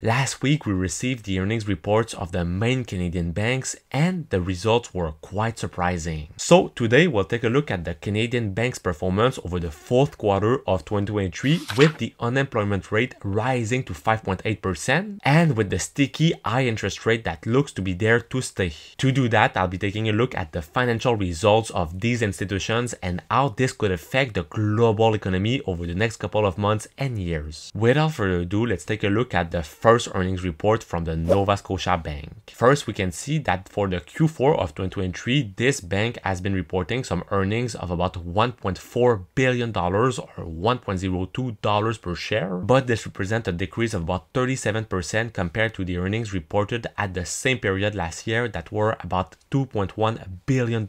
Last week, we received the earnings reports of the main Canadian banks and the results were quite surprising. So today, we'll take a look at the Canadian banks' performance over the fourth quarter of 2023 with the unemployment rate rising to 5.8% and with the sticky high interest rate that looks to be there to stay. To do that, I'll be taking a look at the financial results of these institutions and how this could affect the global economy over the next couple of months and years. Without further ado, let's take a look at the first earnings report from the Nova Scotia Bank. First, we can see that for the Q4 of 2023, this bank has been reporting some earnings of about $1.4 billion or $1.02 per share, but this represents a decrease of about 37% compared to the earnings reported at the same period last year that were about $2.1 billion.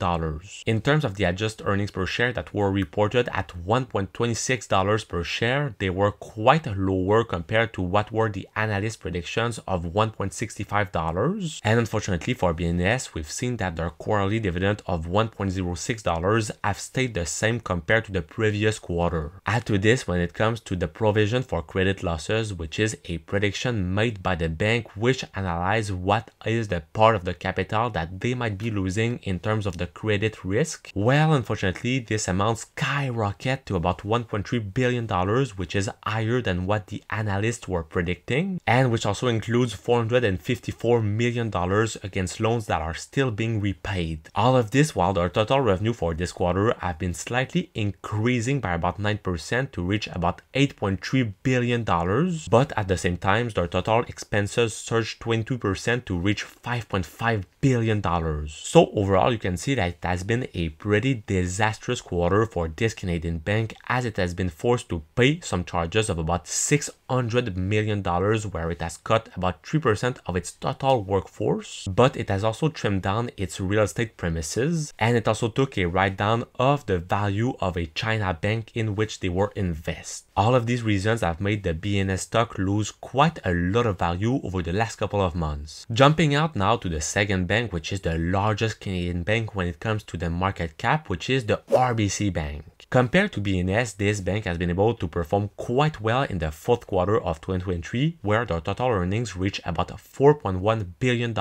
In terms of the adjusted earnings per share that were reported at $1.26 per share, they were quite lower compared to what were the analyst predictions of $1.65. And unfortunately for BNS, we've seen that their quarterly dividend of $1.06 have stayed the same compared to the previous quarter. Add to this when it comes to the provision for credit losses, which is a prediction made by the bank which analyze what is the part of the capital that they might be losing in terms of the credit risk. Well, unfortunately, this amount skyrocketed to about $1.3 billion, which is higher than what the analysts were predicting, and which also includes $454 million against loans that are still being repaid. All of this while their total revenue for this quarter have been slightly increasing by about 9% to reach about $8.3 billion, but at the same time, their total expenses surged 22% to reach $5.5 billion. So overall, you can see that it has been a pretty disastrous quarter for this Canadian bank as it has been forced to pay some charges of about $600 million where it has cut about 3% of its total workforce, but it has also trimmed down its real estate premises, and it also took a write-down of the value of a China bank in which they were invested. All of these reasons have made the BNS stock lose quite a lot of value over the last couple of months. Jumping out now to the second bank, which is the largest Canadian bank when it comes to the market cap, which is the RBC Bank. Compared to BNS, this bank has been able to perform quite well in the fourth quarter of 2023, where their total earnings reached about $4.1 billion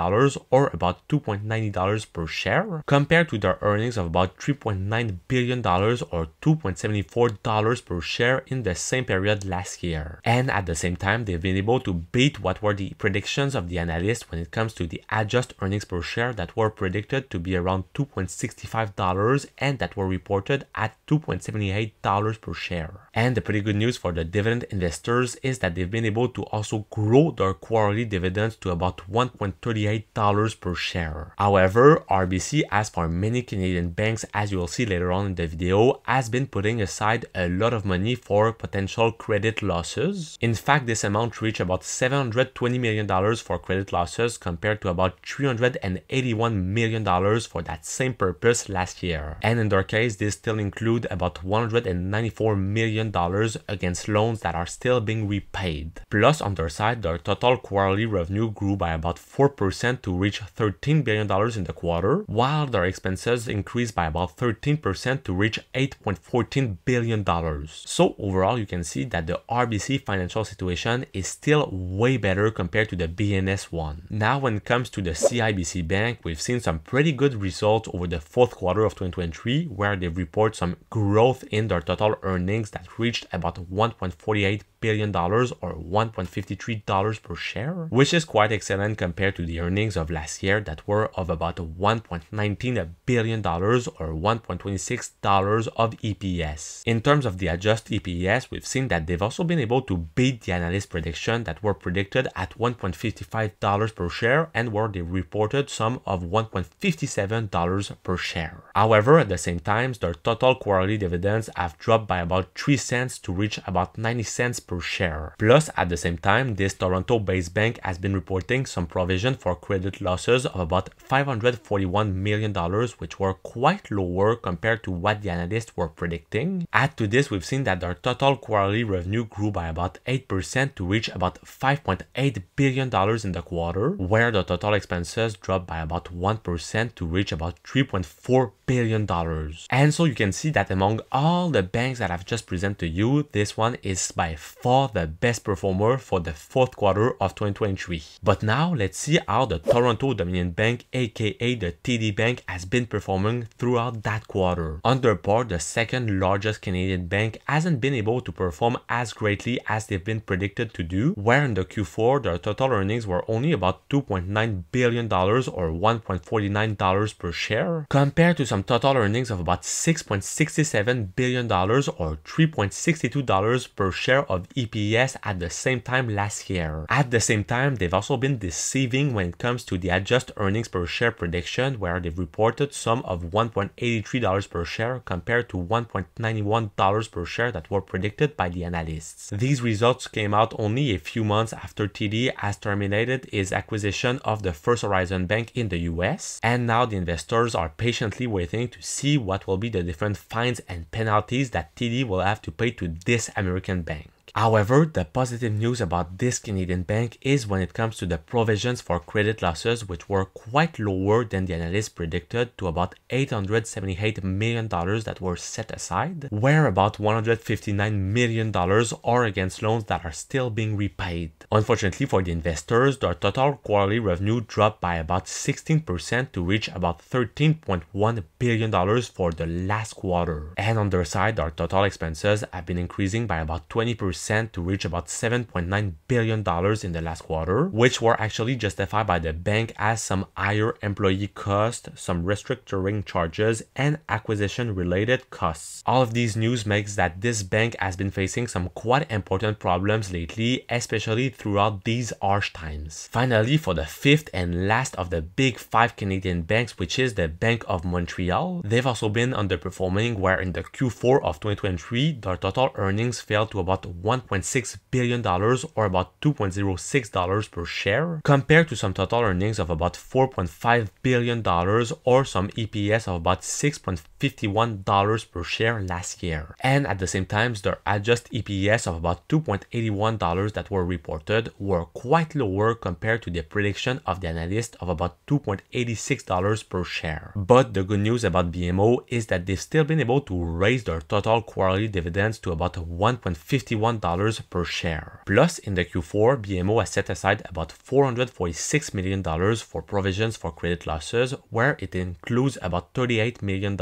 or about $2.90 per share, compared to their earnings of about $3.9 billion or $2.74 per share in the same period last year. And at the same time, they've been able to beat what were the predictions of the analysts when it comes to the adjusted earnings per share that were predicted to be around $2.65 and that were reported at $2.78 per share. And the pretty good news for the dividend investors is that they've been able to also grow their quarterly dividends to about $1.38 per share. However, RBC, as for many Canadian banks, as you will see later on in the video, has been putting aside a lot of money for potential credit losses. In fact, this amount reached about $720 million for credit losses compared to about $381 million for that same purpose last year. And in their case, this still includes about $194 million against loans that are still being repaid. Plus, on their side, their total quarterly revenue grew by about 4% to reach $13 billion in the quarter, while their expenses increased by about 13% to reach $8.14 billion. So overall, you can see that the RBC financial situation is still way better compared to the BNS one. Now, when it comes to the CIBC Bank, we've seen some pretty good results over the fourth quarter of 2023, where they report some growth in their total earnings that reached about $1.48 billion or $1.53 per share, which is quite excellent compared to the earnings of last year that were of about $1.19 billion or $1.26 of EPS. In terms of the adjusted EPS, we've seen that they've also been able to beat the analyst prediction that were predicted at $1.55 per share and where they reported some of $1.57 per share. However, at the same time, their total quarterly dividends have dropped by about 3 cents to reach about 90 cents per share. Plus, at the same time, this Toronto-based bank has been reporting some provision for credit losses of about $541 million, which were quite lower compared to what the analysts were predicting. Add to this, we've seen that their total quarterly revenue grew by about 8% to reach about $5.8 billion in the quarter, where the total expenses dropped by about 1% to reach about $3.4 billion. And so you can see that among all the banks that I've just presented to you, this one is by far the best performer for the fourth quarter of 2023. But now let's see how the Toronto Dominion Bank, aka the TD Bank, has been performing throughout that quarter. Under par, the second largest Canadian bank hasn't been able to perform as greatly as they've been predicted to do, where in the Q4 their total earnings were only about $2.9 billion or $1.49 per share, compared to some total earnings of about $6.67 billion or $3.62 per share of EPS at the same time last year. At the same time, they've also been deceiving when it comes to the adjusted earnings per share prediction, where they've reported some of $1.83 per share compared to $1.91 per share that were predicted by the analysts. These results came out only a few months after TD has terminated his acquisition of the First Horizon Bank in the US, and now the investors are patiently waiting to see what will be the different fines and penalties that TD will have to pay to this American bank. However, the positive news about this Canadian bank is when it comes to the provisions for credit losses, which were quite lower than the analysts predicted to about $878 million that were set aside, where about $159 million are against loans that are still being repaid. Unfortunately for the investors, their total quarterly revenue dropped by about 16% to reach about $13.1 billion for the last quarter. And on their side, their total expenses have been increasing by about 20% to reach about $7.9 billion in the last quarter, which were actually justified by the bank as some higher employee costs, some restructuring charges, and acquisition-related costs. All of these news makes that this bank has been facing some quite important problems lately, especially throughout these harsh times. Finally, for the fifth and last of the big five Canadian banks, which is the Bank of Montreal, they've also been underperforming, where in the Q4 of 2023, their total earnings fell to about $1.6 billion or about $2.06 per share, compared to some total earnings of about $4.5 billion or some EPS of about $6.51 per share last year. And at the same time, their adjusted EPS of about $2.81 that were reported were quite lower compared to the prediction of the analyst of about $2.86 per share. But the good news about BMO is that they've still been able to raise their total quarterly dividends to about $1.51 per share. Plus, in the Q4, BMO has set aside about $446 million for provisions for credit losses, where it includes about $38 million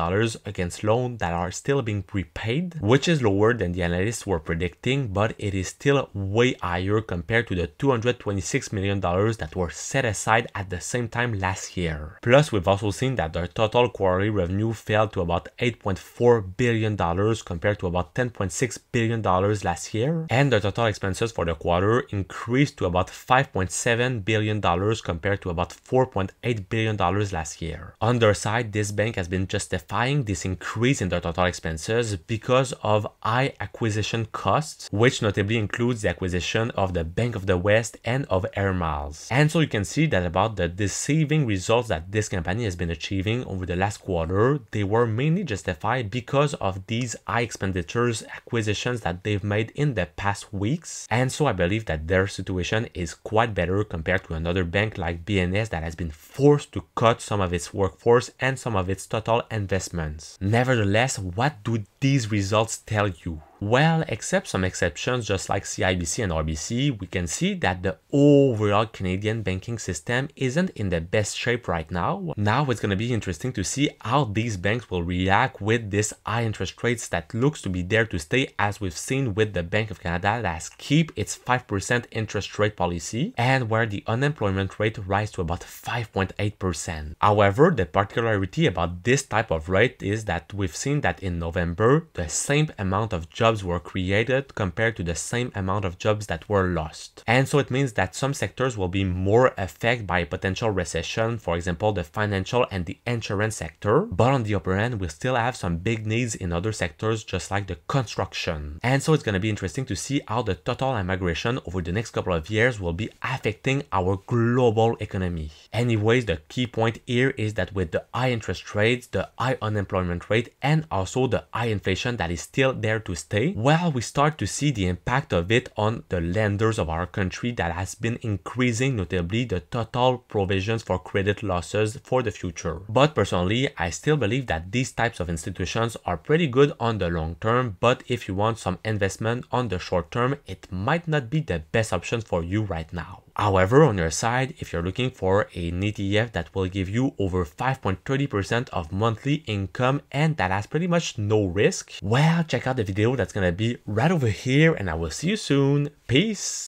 against loans that are still being prepaid, which is lower than the analysts were predicting, but it is still way higher compared to the $226 million that were set aside at the same time last year. Plus, we've also seen that their total quarterly revenue fell to about $8.4 billion compared to about $10.6 billion last year, and the total expenses for the quarter increased to about $5.7 billion compared to about $4.8 billion last year. On their side, this bank has been justifying this increase in their total expenses because of high acquisition costs, which notably includes the acquisition of the Bank of the West and of Air Miles. And so you can see that about the deceiving results that this company has been achieving over the last quarter, they were mainly justified because of these high expenditures acquisitions that they've made in the past weeks. And so I believe that their situation is quite better compared to another bank like BNS that has been forced to cut some of its workforce and some of its total investments. Nevertheless, what do these results tell you? Well, except some exceptions just like CIBC and RBC, we can see that the overall Canadian banking system isn't in the best shape right now. Now it's going to be interesting to see how these banks will react with this high interest rates that looks to be there to stay, as we've seen with the Bank of Canada that has kept its 5% interest rate policy, and where the unemployment rate rise to about 5.8%. However, the particularity about this type of rate is that we've seen that in November, the same amount of jobs were created compared to the same amount of jobs that were lost. And so it means that some sectors will be more affected by a potential recession, for example, the financial and the insurance sector. But on the upper end, we still have some big needs in other sectors, just like the construction. And so it's going to be interesting to see how the total immigration over the next couple of years will be affecting our global economy. Anyways, the key point here is that with the high interest rates, the high unemployment rate, and also the high inflation that is still there to stay, volatility, well, we start to see the impact of it on the lenders of our country that has been increasing, notably the total provisions for credit losses for the future. But personally, I still believe that these types of institutions are pretty good on the long term, but if you want some investment on the short term, it might not be the best option for you right now. However, on your side, if you're looking for an ETF that will give you over 5.30% of monthly income and that has pretty much no risk, well, check out the video that's gonna be right over here and I will see you soon. Peace!